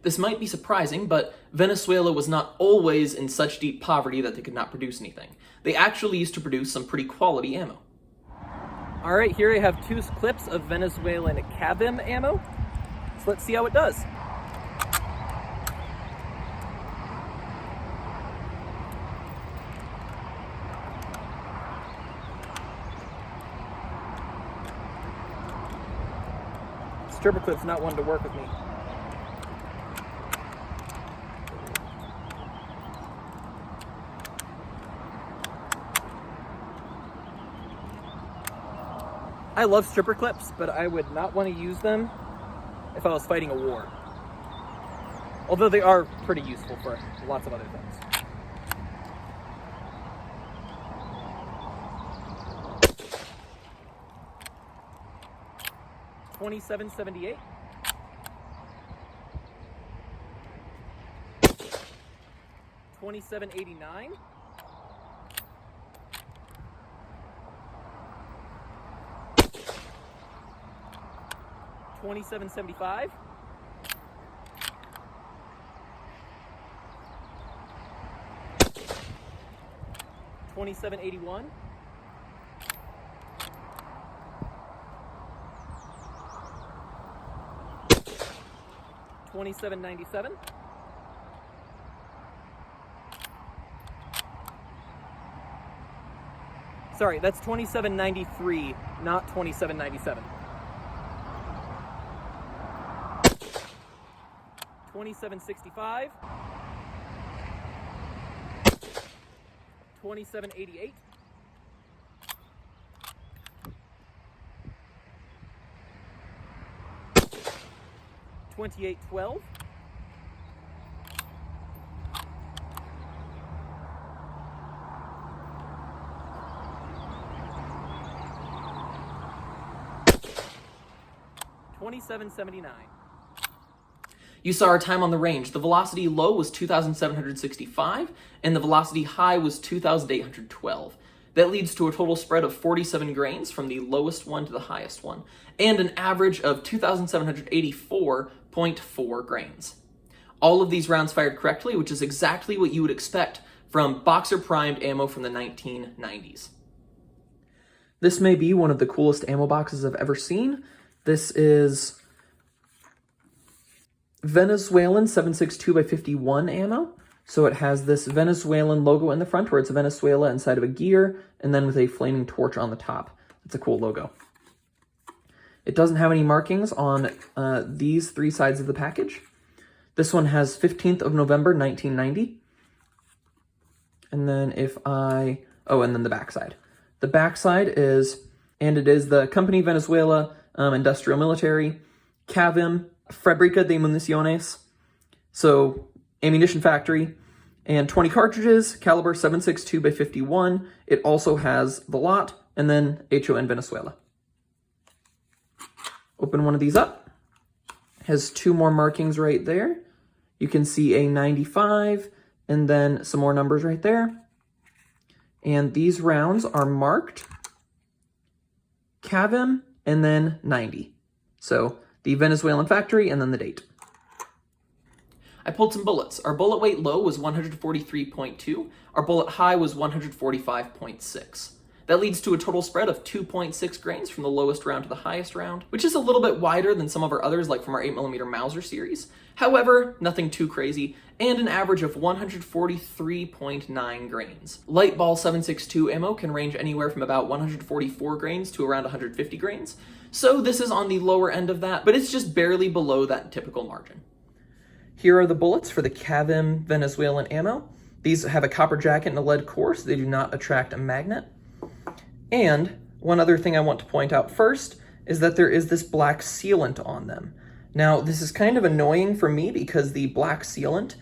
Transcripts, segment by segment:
This might be surprising, but Venezuela was not always in such deep poverty that they could not produce anything. They actually used to produce some pretty quality ammo. All right, here I have two clips of Venezuelan CAVM ammo. So let's see how it does. Stripper clip's not one to work with me. I love stripper clips, but I would not want to use them if I was fighting a war. Although they are pretty useful for lots of other things. $27.78. $27.89. $27.75. $27.81. $27.97. Sorry, that's $27.93, not $27.97. $27.65. $27.88. $28.12. $27.79. You saw our time on the range. The velocity low was 2,765, and the velocity high was 2,812. That leads to a total spread of 47 grains from the lowest one to the highest one, and an average of 2,784.4 grains. All of these rounds fired correctly, which is exactly what you would expect from boxer-primed ammo from the 1990s. This may be one of the coolest ammo boxes I've ever seen. This is Venezuelan 7.62x51 ammo. So it has this Venezuelan logo in the front where it's Venezuela inside of a gear and then with a flaming torch on the top. It's a cool logo. It doesn't have any markings on these three sides of the package. This one has 15th of November, 1990. And then and then the backside. The backside is, and it is the Company Venezuela Industrial Military, CAVM, Fábrica de Municiones, so ammunition factory, and 20 cartridges, caliber 7.62x51. It also has the lot, and then HON Venezuela. Open one of these up. Has two more markings right there. You can see a 95, and then some more numbers right there. And these rounds are marked CAVM and then 90. So the Venezuelan factory and then the date. I pulled some bullets. Our bullet weight low was 143.2. Our bullet high was 145.6. That leads to a total spread of 2.6 grains from the lowest round to the highest round, which is a little bit wider than some of our others, like from our 8mm Mauser series. However, nothing too crazy, and an average of 143.9 grains. Light ball 7.62 ammo can range anywhere from about 144 grains to around 150 grains, so this is on the lower end of that, but it's just barely below that typical margin. Here are the bullets for the CAVM Venezuelan ammo. These have a copper jacket and a lead core, so they do not attract a magnet. And one other thing I want to point out first is that there is this black sealant on them. Now, this is kind of annoying for me because the black sealant,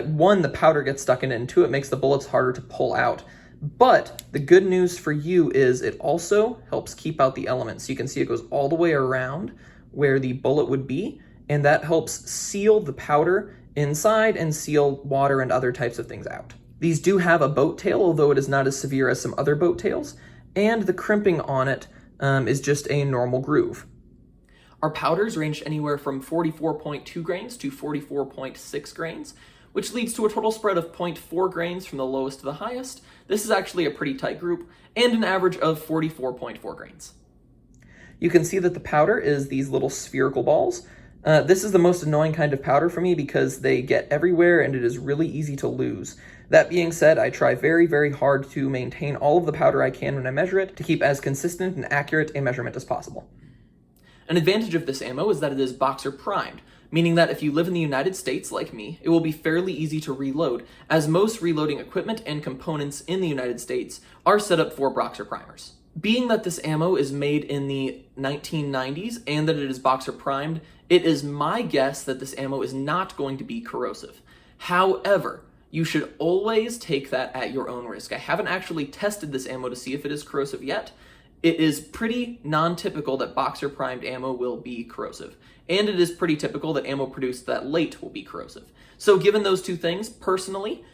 one, the powder gets stuck in it, and two, it makes the bullets harder to pull out. But the good news for you is it also helps keep out the elements. So you can see it goes all the way around where the bullet would be, and that helps seal the powder inside and seal water and other types of things out. These do have a boat tail, although it is not as severe as some other boat tails, and the crimping on it is just a normal groove. Our powders ranged anywhere from 44.2 grains to 44.6 grains, which leads to a total spread of 0.4 grains from the lowest to the highest. This is actually a pretty tight group, and an average of 44.4 grains. You can see that the powder is these little spherical balls. This is the most annoying kind of powder for me because they get everywhere and it is really easy to lose. That being said, I try very, very hard to maintain all of the powder I can when I measure it to keep as consistent and accurate a measurement as possible. An advantage of this ammo is that it is Boxer primed, meaning that if you live in the United States like me, it will be fairly easy to reload, as most reloading equipment and components in the United States are set up for Boxer primers. Being that this ammo is made in the 1990s and that it is Boxer primed, it is my guess that this ammo is not going to be corrosive. However, you should always take that at your own risk. I haven't actually tested this ammo to see if it is corrosive yet. It is pretty non-typical that Boxer primed ammo will be corrosive, and it is pretty typical that ammo produced that late will be corrosive. So given those two things, personally,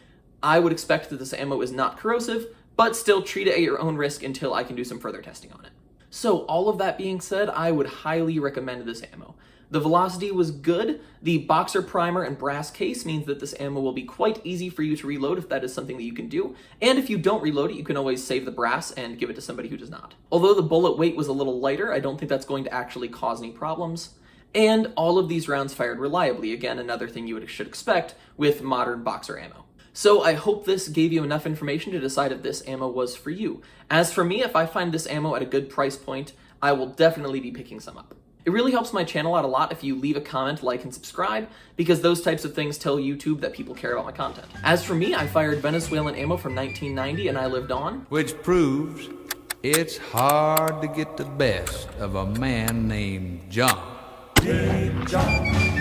I would expect that this ammo is not corrosive, but still treat it at your own risk until I can do some further testing on it. So all of that being said, I would highly recommend this ammo. The velocity was good. The Boxer primer and brass case means that this ammo will be quite easy for you to reload if that is something that you can do. And if you don't reload it, you can always save the brass and give it to somebody who does not. Although the bullet weight was a little lighter, I don't think that's going to actually cause any problems. And all of these rounds fired reliably. Again, another thing you should expect with modern Boxer ammo. So I hope this gave you enough information to decide if this ammo was for you. As for me, if I find this ammo at a good price point, I will definitely be picking some up. It really helps my channel out a lot if you leave a comment, like, and subscribe, because those types of things tell YouTube that people care about my content. As for me, I fired Venezuelan ammo from 1990 and I lived on. Which proves it's hard to get the best of a man named John. John.